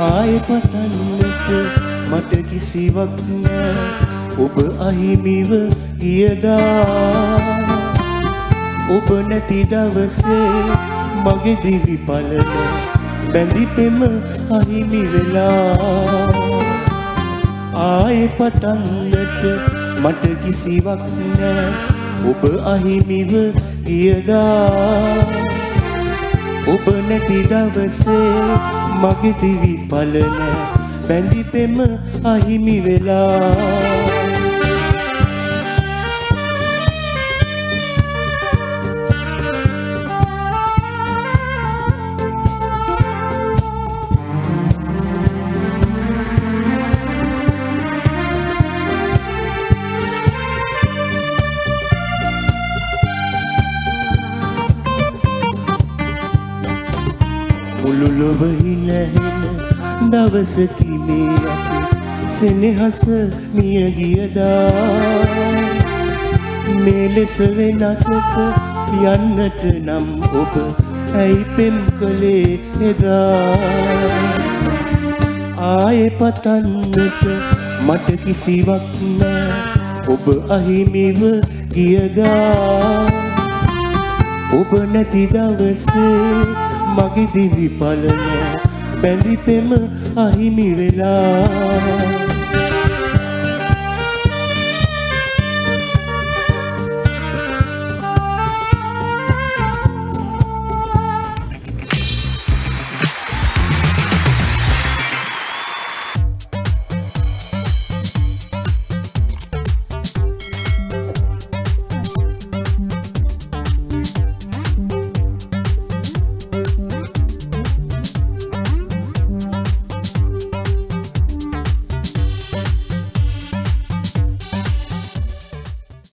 ආයේ පතන්නට මට කිසිවක් නෑ ඔබ අහිමිව ගියදා ඔබ නැති දවසේ මගේ දිවි පලන බැඳි පෙම අහිමි වෙලා ආයේ පතන්නට මට කිසිවක් නෑ ඔබ අහිමිව ගියදා ඔබ නැති දවසේ මගේ දිවි පලන බැඳි පෙම අහිමි වෙලා මුළු ලොවෙහි නැහෙන දවසකි මේ අපි සෙනෙහස මිය ගියදා මේ ලෙස වෙනතක යන්නට නම් ඔබ ඇයි පෙම් කළේ එදා ආයේ පතන්නට මට කිසිවක් නෑ ඔබ අහිමිව ගියදා ඔබ නැති දවසේ මගේ දිවි පලන බැඳි පෙම අහිමි වෙලා